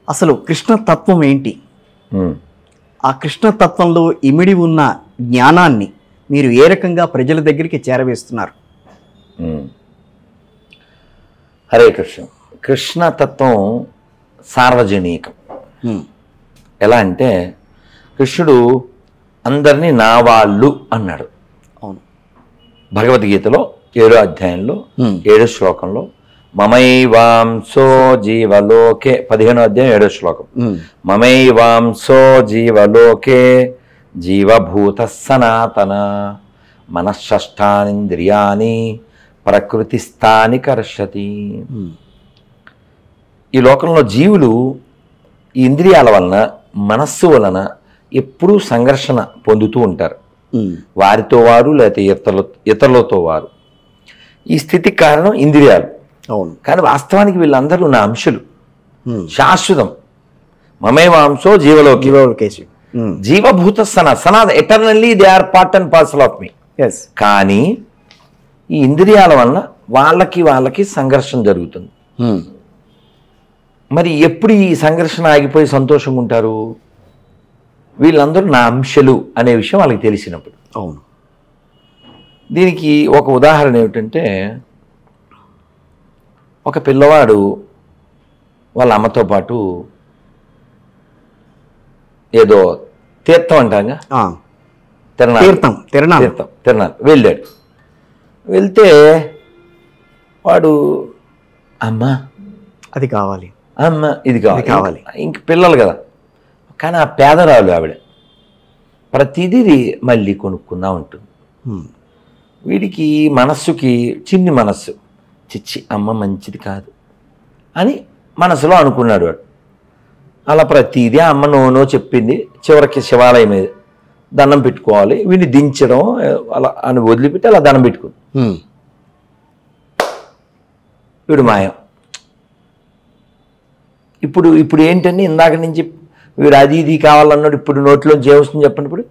అసలు కృష్ణతత్వం ఏంటి? ఆ కృష్ణతత్వంలో ఇమిడి ఉన్న జ్ఞానాన్ని మీరు ఏ రకంగా ప్రజల దగ్గరికి చేరవేస్తున్నారు? హరే కృష్ణ. కృష్ణతత్వం సార్వజనీకం. ఎలా అంటే కృష్ణుడు అందరినీ నా వాళ్ళు అన్నాడు. అవును. భగవద్గీతలో 7వ అధ్యాయంలో 7వ శ్లోకంలో మమైవాంసో జీవలోకే 15వ అధ్యాయం 7వ శ్లోకం మమైవాంసో జీవలోకే జీవభూత సనాతన మనఃషష్టానింద్రియాని ప్రకృతిస్థాని కర్షతి. ఈ లోకంలో జీవులు ఈ ఇంద్రియాల వలన మనస్సు వలన ఎప్పుడూ సంఘర్షణ పొందుతూ ఉంటారు. వారితో వారు లేకపోతే ఇతరులతో వారు. ఈ స్థితికి కారణం ఇంద్రియాలు. అవును. కానీ వాస్తవానికి వీళ్ళందరూ నా అంశులు, శాశ్వతం. మమేవాంసో జీవలోకేసి జీవభూత సనాతన eternally they are part and parcel of me. కానీ ఈ ఇంద్రియాల వలన వాళ్ళకి సంఘర్షణ జరుగుతుంది. మరి ఎప్పుడు ఈ సంఘర్షణ ఆగిపోయి సంతోషంగా ఉంటారు? వీళ్ళందరూ నా అంశలు అనే విషయం వాళ్ళకి తెలిసినప్పుడు. అవును. దీనికి ఒక ఉదాహరణ ఏమిటంటే, ఒక పిల్లవాడు వాళ్ళ అమ్మతో పాటు ఏదో తీర్థం అంటాగా, తిరణాలు వెళ్ళాడు. వెళ్తే వాడు అమ్మ అది కావాలి, అమ్మ ఇది కావాలి, ఇంక పిల్లలు కదా. కానీ ఆ పేదరాలు ఆవిడ ప్రతిదీ మళ్ళీ కొనుక్కుందా ఉంటుంది. వీడికి మనస్సుకి చిన్ని మనస్సు, చిచ్చి అమ్మ మంచిది కాదు అని మనసులో అనుకున్నాడు వాడు. అలా ప్రతిదీ అమ్మ నోనో చెప్పింది. చివరికి శివాలయం మీద దండం పెట్టుకోవాలి, వీడిని దించడం అలా అని వదిలిపెట్టి అలా దండం పెట్టుకుంది. వీడు మాయం. ఇప్పుడు ఏంటండి, ఇందాక నుంచి వీడు అది ఇది కావాలన్నాడు, ఇప్పుడు నోట్లోంచి ఏమొస్తుంది చెప్పండి. ఇప్పుడు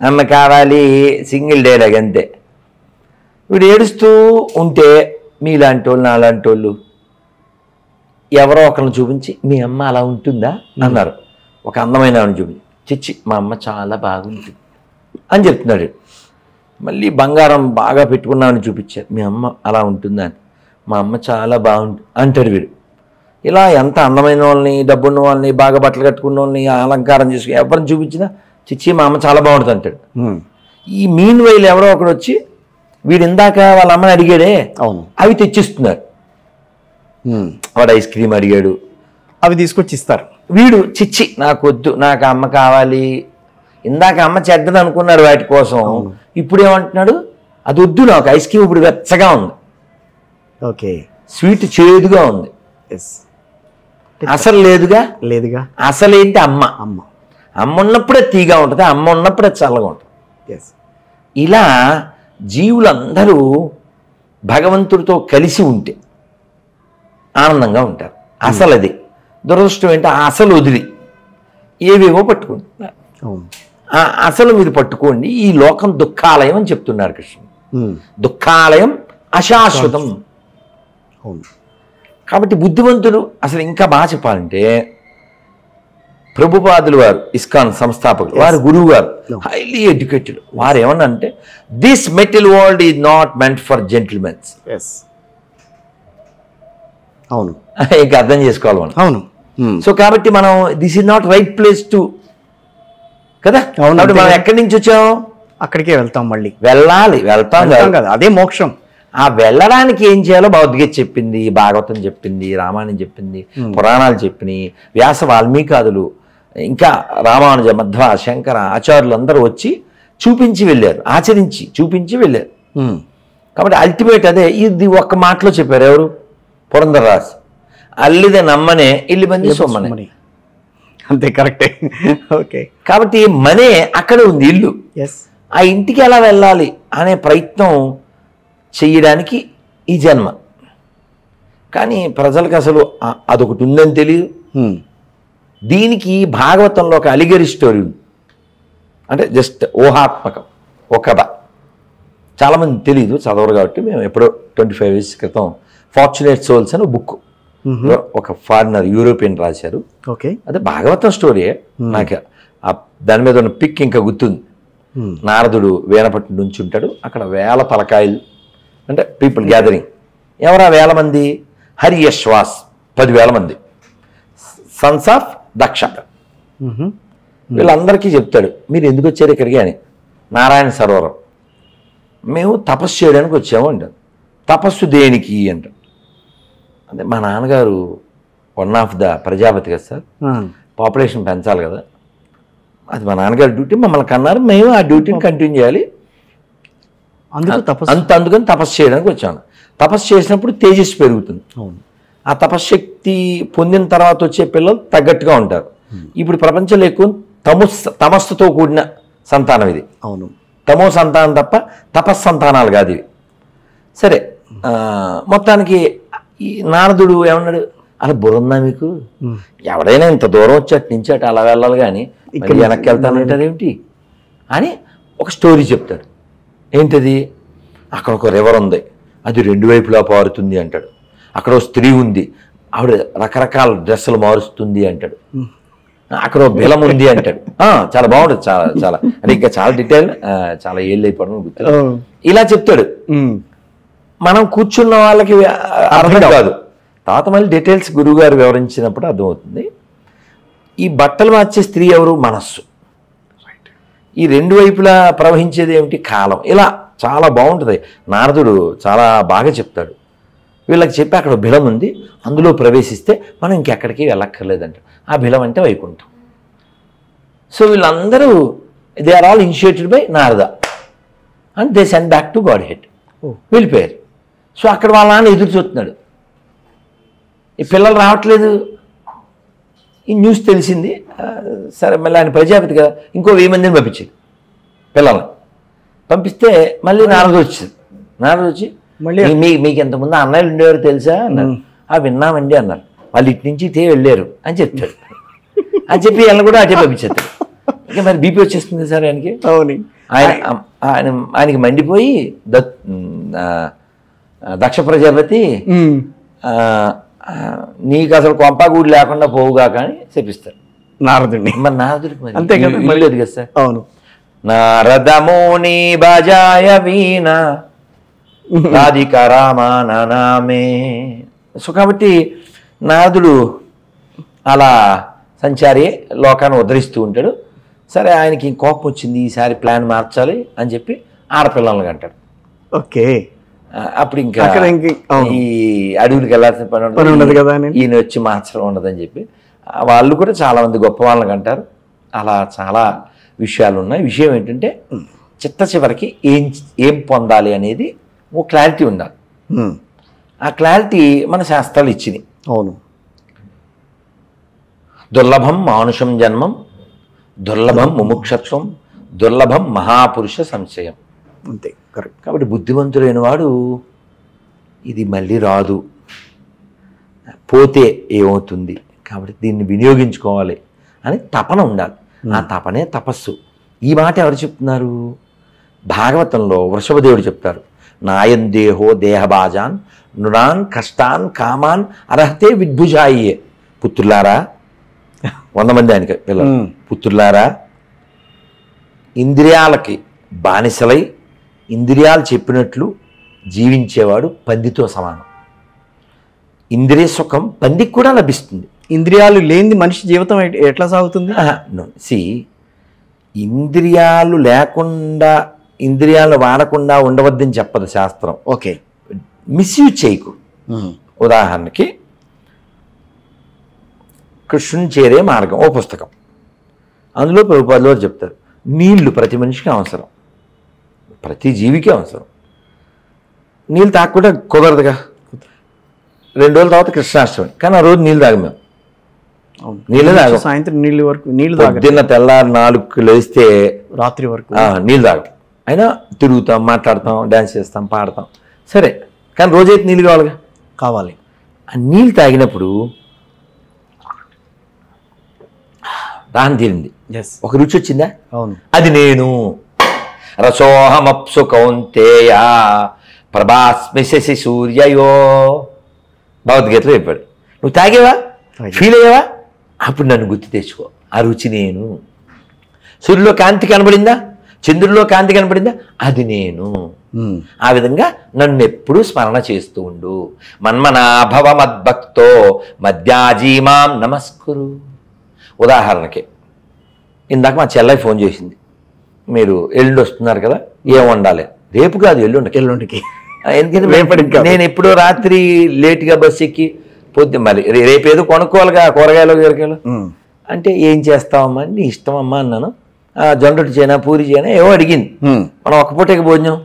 అమ్మ కావాలి, సింగిల్ డైలాగ్ అంతే. వీడు ఏడుస్తూ ఉంటే మీలాంటి వాళ్ళు నాలాంటి వాళ్ళు ఎవరో ఒకరిని చూపించి మీ అమ్మ అలా ఉంటుందా అన్నారు. ఒక అందమైన ఆవిడని చూపించి, చిచ్చి మా అమ్మ చాలా బాగుంటుంది అని చెప్తున్నాడు. మళ్ళీ బంగారం బాగా పెట్టుకున్నామని చూపించారు, మీ అమ్మ అలా ఉంటుందా అని. మా అమ్మ చాలా బాగుంటుంది అంటాడు వీడు. ఇలా ఎంత అందమైన వాళ్ళని, డబ్బున్న వాళ్ళని, బాగా బట్టలు కట్టుకున్న వాళ్ళని, అలంకారం చేసుకుని ఎవరిని చూపించినా చిచ్చి మా అమ్మ చాలా బాగుంటుంది అంటాడు. ఈ మీన్ వైల్ ఎవరో ఒకడు వచ్చి వీడు ఇందాక వాళ్ళ అమ్మని అడిగాడే, అవును, అవి తెచ్చిస్తున్నారు. వాడు ఐస్ క్రీమ్ అడిగాడు, అవి తీసుకొచ్చి ఇస్తారు. వీడు చిచ్చి నాకు వద్దు, నాకు అమ్మ కావాలి. ఇందాక అమ్మ చెడ్డది అనుకున్నాడు వాటి కోసం, ఇప్పుడు ఏమంటున్నాడు, అది వద్దు నాకు, ఐస్ క్రీమ్ ఇప్పుడు వెచ్చగా ఉంది, ఓకే, స్వీట్ చేదుగా ఉంది, అసలు లేదుగా. అసలు ఏంటి, అమ్మ ఉన్నప్పుడే తీగా ఉంటుంది, అమ్మ ఉన్నప్పుడే చల్లగా ఉంటుంది. ఇలా జీవులందరూ భగవంతుడితో కలిసి ఉంటే ఆనందంగా ఉంటారు. అసలు అది దురదృష్టం ఏంటి, ఆ అసలు వదిలి ఏవేవో పట్టుకుంటున్నారు. అసలు మీరు పట్టుకోండి. ఈ లోకం దుఃఖాలయం అని చెప్తున్నారు కృష్ణుడు. దుఃఖాలయం అశాశ్వతం. కాబట్టి బుద్ధివంతులు, అసలు ఇంకా బాగా చెప్పాలంటే ప్రభుపాదులు వారు, ఇస్కాన్ సంస్థాపకులు, వారు గురువు గారు హైలీ ఎడ్యుకేటెడ్. వారు ఏమన్నా అంటే, this material world is not meant for gentlemen's. అవును, ఇంకా అర్థం చేసుకోవాలి మనం. అవును. సో కాబట్టి మనం this is not right place to కదా. కాబట్టి మనం ఎక్కడి నుంచి వచ్చాం, అక్కడికే వెళ్తాం. మళ్ళీ వెళ్తాం కదా, అదే మోక్షం. ఆ వెళ్ళడానికి ఏం చేయాలో భగవద్గీత చెప్పింది, భాగవతం చెప్పింది, రామాయణం చెప్పింది, పురాణాలు చెప్పినాయి, వ్యాస వాల్మీకాదులు, ఇంకా రామానుజ, మధ్వ, శంకర ఆచార్యులు అందరూ వచ్చి చూపించి వెళ్ళారు, ఆచరించి చూపించి వెళ్ళారు. కాబట్టి అల్టిమేట్ అదే. ఇది ఒక్క మాటలో చెప్పారు ఎవరు, పురంధరరాజు. అల్లిదే నమ్మనే ఇల్లి బంది సొమ్మనే. అంతే, కరెక్టే. ఓకే. కాబట్టి మనే అక్కడ ఉంది, ఇల్లు. ఆ ఇంటికి ఎలా వెళ్ళాలి అనే ప్రయత్నం చెయ్యడానికి ఈ జన్మ. కానీ ప్రజలకు అసలు అదొకటి ఉందని తెలియదు. దీనికి భాగవతంలో ఒక అలిగరి స్టోరీ ఉంది. అంటే జస్ట్ ఊహాత్మకం, ఒక కథ. చాలామంది తెలియదు, చదవరు. కాబట్టి మేము ఎప్పుడో 25 years క్రితం ఫార్చునేట్ సోల్స్ అని బుక్ ఒక ఫారినర్ యూరోపియన్ రాశారు. ఓకే. అదే భాగవతం స్టోరీయే. నాకు దాని మీద ఉన్న పిక్ ఇంకా గుర్తుంది. నారదుడు వీణపట్టు నుంచి ఉంటాడు, అక్కడ వేల తలకాయలు అంటే పీపుల్ గ్యాదరింగ్. ఎవరా వేల మంది? హరియశ్వాస్ 10,000 మంది, సన్స్ ఆఫ్ దక్ష. వీళ్ళందరికీ చెప్తాడు, మీరు ఎందుకు వచ్చారు ఇక్కడికి అని. నారాయణ సరోవరం, మేము తపస్సు చేయడానికి వచ్చాము అంటారు. తపస్సు దేనికి అంటారు. అంటే మా నాన్నగారు వన్ ఆఫ్ ద ప్రజాపతి కదా సార్, పాపులేషన్ పెంచాలి కదా, అది మా నాన్నగారి డ్యూటీ, మమ్మల్ని కన్నారు, మేము ఆ డ్యూటీని కంటిన్యూ చేయాలి, అందుకని తపస్సు చేయడానికి వచ్చాను. తపస్సు చేసినప్పుడు తేజస్సు పెరుగుతుంది. ఆ తపశ్శక్తి పొందిన తర్వాత వచ్చే పిల్లలు తగ్గట్టుగా ఉంటారు. ఇప్పుడు ప్రపంచంలో ఎక్కువ తమస్సుతో కూడిన సంతానం ఇది. అవును, తమో సంతానం తప్ప తపస్సంతానాలు కాదు ఇవి. సరే, మొత్తానికి ఈ నారదుడు ఏమన్నాడు, అలా బుర్రందా మీకు, ఎవడైనా ఇంత దూరం వచ్చేటి నుంచి అటు అలా వెళ్ళాలి కానీ ఇక్కడ వెనక్కి వెళ్తానంటారు ఏమిటి అని ఒక స్టోరీ చెప్తాడు. ఏంటది? అక్కడ ఒక రివర్ ఉంది, అది 2 వైపులా పారుతుంది అంటాడు. అక్కడ ఒక స్త్రీ ఉంది, ఆవిడ రకరకాల డ్రెస్సులు మారుస్తుంది అంటాడు. అక్కడ ఒక బిలం ఉంది అంటాడు. చాలా బాగుంటుంది, చాలా చాలా అంటే ఇంకా చాలా డీటెయిల్, చాలా ఏళ్ళు అయిపోవడం గుర్తు. ఇలా చెప్తాడు. మనం కూర్చున్న వాళ్ళకి అర్థం కాదు. తర్వాత మళ్ళీ డీటెయిల్స్ గురువు గారు వివరించినప్పుడు అర్థమవుతుంది. ఈ బట్టలు మార్చే స్త్రీ ఎవరు? మనస్సు. ఈ 2 వైపులా ప్రవహించేది ఏమిటి? కాలం. ఇలా చాలా బాగుంటుంది. నారదుడు చాలా బాగా చెప్తాడు. వీళ్ళకి చెప్పి అక్కడ బిలం ఉంది, అందులో ప్రవేశిస్తే మనం ఇంకెక్కడికి వెళ్ళక్కర్లేదంట. ఆ బిలం అంటే వైకుంఠం. సో వీళ్ళందరూ they are all initiated by Narada and they send back to godhead. వెళ్ళిపోయారు. సో అక్కడ వాళ్ళ నాన్న ఎదురు చూస్తున్నాడు, ఈ పిల్లలు రావట్లేదు. ఈ న్యూస్ తెలిసింది. సరే, మళ్ళీ ఆయన ప్రజాపతి కదా, ఇంకో 1000 మందిని పంపించాడు పిల్లల్ని. పంపిస్తే మళ్ళీ నారదు వచ్చింది. నారదు వచ్చి మళ్ళీ మీకు ఎంతమంది అన్నయ్యలు ఉండేవారు తెలుసా అన్నారు. విన్నామండి అన్నారు. వాళ్ళు ఇటు నుంచి ఇటే వెళ్ళారు అని చెప్తాడు. అని చెప్పి వీళ్ళని కూడా అటే పంపించేస్తాడు. ఇక మరి బీపీ వచ్చేస్తుంది సార్ ఆయనకి. ఆయనకి మండిపోయి దక్ష ప్రజాపతి నీకు అసలు కొంపగూడు లేకుండా పోవుగా కానీ చెప్పిస్తారు నారదుడిని. మరి నారదుడికి మరి అంతే కదా, మళ్ళీ అది కదా సార్. అవును. నారదముని బజాయ వీణ రాధిక రామానమే. సో కాబట్టి నారదుడు అలా సంచారి లోకాన్ని ఉద్ధరిస్తూ ఉంటాడు. సరే, ఆయనకి కోపం వచ్చింది, ఈసారి ప్లాన్ మార్చాలి అని చెప్పి ఆడపిల్లల్ని అంటాడు. ఓకే. అప్పుడు ఇంకా ఈ అడవులకు వెళ్ళాల్సిన పని ఉండదు కదా, ఈయన వచ్చి మార్చడం ఉండదని చెప్పి వాళ్ళు కూడా చాలామంది గొప్ప వాళ్ళని అంటారు. అలా చాలా విషయాలు ఉన్నాయి. విషయం ఏంటంటే చిట్ట చివరికి ఏం పొందాలి అనేది ఓ క్లారిటీ ఉండాలి. ఆ క్లారిటీ మన శాస్త్రాలు ఇచ్చినాయి. అవును. దుర్లభం మానుషం జన్మం, దుర్లభం ముముక్షత్వం, దుర్లభం మహాపురుష సంశయం. అంతే, కరెక్ట్. కాబట్టి బుద్ధిమంతుడైన వాడు ఇది మళ్ళీ రాదు, పోతే ఏమవుతుంది, కాబట్టి దీన్ని వినియోగించుకోవాలి అని తపన ఉండాలి. ఆ తపనే తపస్సు. ఈ మాట ఎవరు చెప్తున్నారు? భాగవతంలో వృషభదేవుడు చెప్తారు. నాయం దేహో దేహబాజాన్ నృణాన్ కష్టాన్ కామాన్ అర్హతే విద్భుజాయే. పుత్రులారా, 100 మంది ఆయనకి పిల్లలు, పుత్రులారా, ఇంద్రియాలకి బానిసలై ఇంద్రియాలు చెప్పినట్లు జీవించేవాడు పందితో సమానం. ఇంద్రియ సుఖం పందికి కూడా లభిస్తుంది. ఇంద్రియాలు లేని మనిషి జీవితం ఎట్లా సాగుతుంది? ఇంద్రియాలు లేకుండా, ఇంద్రియాలు వాడకుండా ఉండవద్దని చెప్పదు శాస్త్రం. ఓకే, మిస్యూజ్ చేయకు. ఉదాహరణకి కృష్ణుని చేరే మార్గం ఓ పుస్తకం, అందులో ప్రభుపాదులు వారు చెప్తారు నీళ్లు ప్రతి మనిషికి అవసరం, ప్రతి జీవికి అవసరం. నీళ్ళు తాగకుండా కుదరదుగా. 2 రోజుల తర్వాత కృష్ణాష్టమి, కానీ ఆ రోజు నీళ్ళు తాగం మేము. నీళ్ళు తాగం. సాయంత్రం నీళ్ళు వరకు నీళ్ళు తాగం. పొద్దున్న తెల్లారి 4కి లేస్తే రాత్రి వరకు నీళ్ళు తాగం. అయినా తిరుగుతాం, మాట్లాడతాం, డ్యాన్స్ చేస్తాం, పాడతాం. సరే, కానీ రోజైతే నీళ్ళు కావాలిగా. కావాలి. ఆ నీళ్ళు తాగినప్పుడు దాహం తీరింది, ఒక రుచి వచ్చిందా? అవును. అది నేను రసోహమప్సు కౌంతేయ ప్రభాస్మి శశి సూర్యయో. భగవద్గీతలో చెప్పాడు. నువ్వు తాగేవా, తాగా. ఫీల్ అయ్యావా, అప్పుడు నన్ను గుర్తు తెచ్చుకో. ఆ రుచి నేను. సూర్యులో కాంతి కనబడిందా, చంద్రుడిలో కాంతి కనబడిందా, అది నేను. ఆ విధంగా నన్ను ఎప్పుడూ స్మరణ చేస్తూ ఉండు. మన్మనాభవ మద్భక్తో మధ్యాజీమాం నమస్కురు. ఉదాహరణకి ఇందాక మా చెల్లె ఫోన్ చేసింది, మీరు ఎల్లుండి వస్తున్నారు కదా, ఏం వండాలి. రేపు కాదు, ఎల్లుండికి. ఎందుకంటే నేను ఎప్పుడో రాత్రి లేట్గా బస్సు ఎక్కి పొద్దు మరి రేపు ఏదో కొనుక్కోవాలిగా, కూరగాయలు అంటే ఏం చేస్తావమ్మా, నీ ఇష్టం అమ్మా అన్నాను. జొన్న రొట్టె చేయనా, పూరి చేయనా, ఏవో అడిగింది. మనం ఒక్క పూటకి భోజనం.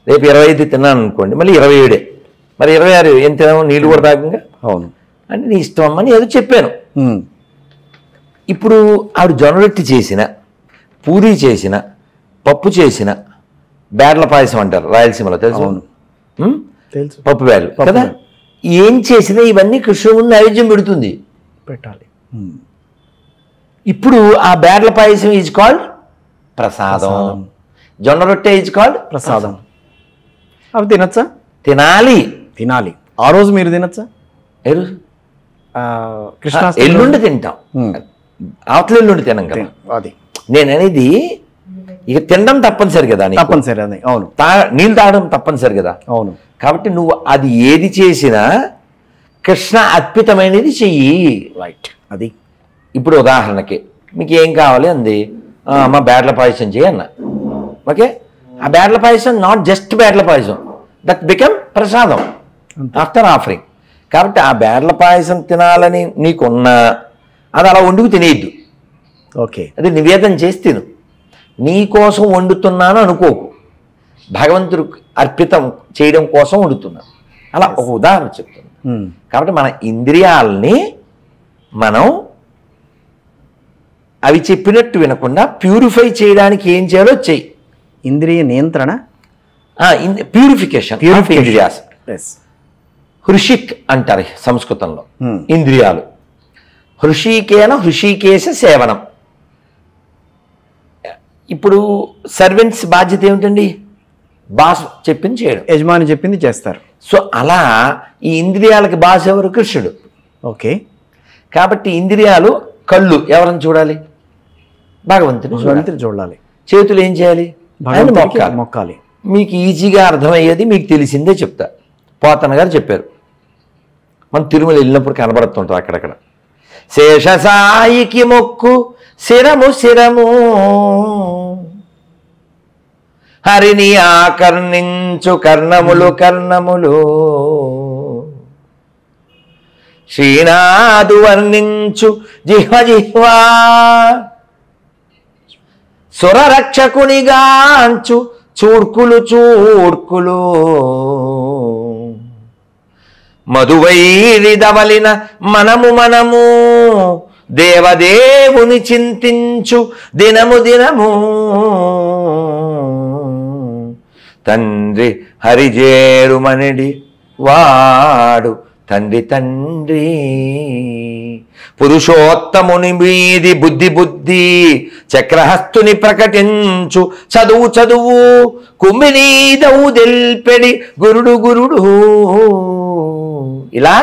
రేపు 25 తిన్నాను అనుకోండి, మళ్ళీ 27, మరి 26 ఏం తినాము, నీళ్ళు కూడా తాగంగా. అవును అంటే నీ ఇష్టం అమ్మా అని ఏదో చెప్పాను. ఇప్పుడు ఆవిడ జొన్న రొట్టె చేసిన, పూరి చేసిన, పప్పు చేసిన, బేడ్ల పాయసం అంటారు రాయలసీమలో, తెలుసు? తెలుసు, పప్పు బేడలు కదా. ఏం చేసినా ఇవన్నీ కృష్ణుడి ముందు నైవేద్యం పెడుతుంది, పెట్టాలి. ఇప్పుడు ఆ బేడ్ల పాయసం ఈజ్ కాల్డ్ ప్రసాదం, జొన్న రొట్టె ఈజ్ కాల్డ్ ప్రసాదం. అవి తినచ్చా? తినాలి. ఆ రోజు మీరు తినచ్చా? ఎల్లుండి తింటాం, అవతల ఎల్లుండి తినం కదా. అది నేను అనేది ఇక తినడం తప్పనిసరి కదా, తప్పనిసరి. అది అవును. నీళ్ళు తాగడం తప్పనిసరి కదా. అవును. కాబట్టి నువ్వు అది ఏది చేసినా కృష్ణ అర్పితమైనది చెయ్యి. రైట్. అది ఇప్పుడు ఉదాహరణకి మీకు ఏం కావాలి అంది, అమ్మ బేడ్ల పాయసం చేయి అన్న. ఓకే, ఆ బేడ్ల పాయసం నాట్ జస్ట్ బేడ్ల payasam, that become prasadam after offering. కాబట్టి ఆ బేడ్ల పాయసం తినాలని నీకున్నా అది అలా వండుకు తినేయద్దు. ఓకే, అది నివేదన చేసి తిను. నీ కోసం వండుతున్నాను అనుకోకు, భగవంతుడు అర్పితం చేయడం కోసం వండుతున్నాను. అలా ఒక ఉదాహరణ చెప్తున్నాను. కాబట్టి మన ఇంద్రియాలని మనం అవి చెప్పినట్టు వినకుండా ప్యూరిఫై చేయడానికి ఏం చేయాలో చెయ్యి. ఇంద్రియ నియంత్రణ, ప్యూరిఫికేషన్ ఇంద్రియాస్. హృషిక్ అంటారు సంస్కృతంలో ఇంద్రియాలు. హృషికేశ సేవనం. ఇప్పుడు సర్వెంట్స్ బాధ్యత ఏమిటండి? బాస్ చెప్పింది చేయడం, యజమాని చెప్పింది చేస్తారు. సో అలా ఈ ఇంద్రియాలకి బాస్ ఎవరు? కృష్ణుడు. ఓకే, కాబట్టి ఇంద్రియాలు, కళ్ళు ఎవరిని చూడాలి? భగవంతుని చూడాలి. చేతులు ఏం చేయాలి? మొక్కాలి. మీకు ఈజీగా అర్థమయ్యేది మీకు తెలిసిందే చెప్తా. పోతన గారు చెప్పారు, మనం తిరుమల వెళ్ళినప్పుడు కనబడుతుంటాం అక్కడక్కడ. శేషసాయికి మొక్కు శిరము శిరము, హరిని ఆకర్ణించు కర్ణములు కర్ణములు, శ్రీనాథు వర్ణించు జిహ్వ జిహ్వా, సురరక్షకునిగాంచు చూడ్కులు చూడ్కులు, మధువైరిదవలిన మనము మనము, దేవదేవుని చింతించు దినము దినము, తండ్రి హరిజేరుమనిడి వాడు తండ్రి తండ్రి, పురుషోత్తముని మీది బుద్ధి బుద్ధి, చక్రహస్తుని ప్రకటించు చదువు చదువు, కుమ్మినీదవు దెల్పెడి గురుడు గురుడు. ఇలా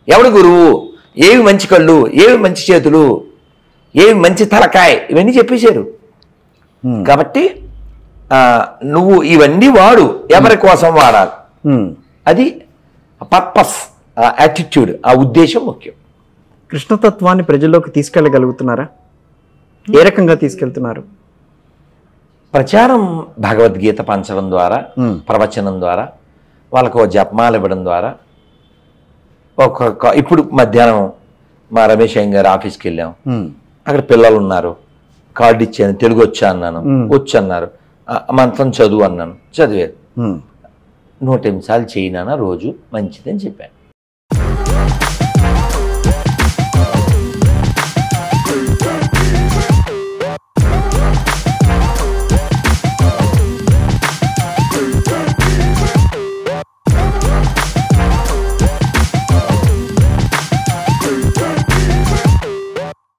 ఎవడు గురువు, ఏవి మంచి కళ్ళు, ఏవి మంచి చేతులు, ఏవి మంచి తలకాయ, ఇవన్నీ చెప్పేశారు. కాబట్టి నువ్వు ఇవన్నీ వాడు, ఎవరి కోసం వాడాలి, అది పర్పస్, యాటిట్యూడ్, ఆ ఉద్దేశం ముఖ్యం. కృష్ణతత్వాన్ని ప్రజల్లోకి తీసుకెళ్ళగలుగుతున్నారా? ఏ రకంగా తీసుకెళ్తున్నారు? ప్రచారం భగవద్గీత పంచడం ద్వారా, ప్రవచనం ద్వారా, వాళ్ళకు జపమాలు ఇవ్వడం ద్వారా. ఇప్పుడు మధ్యాహ్నం మా రమేష్ అయ్య గారు ఆఫీస్కి వెళ్ళాం, అక్కడ పిల్లలు ఉన్నారు. కార్డు ఇచ్చాను, తెలుగు వచ్చా అన్నాను, వచ్చు అన్నారు. మంత్రం చదువు అన్నాను, చదివారు. 100 నిమిషాలు చేయనా రోజు, మంచిదని చెప్పాను.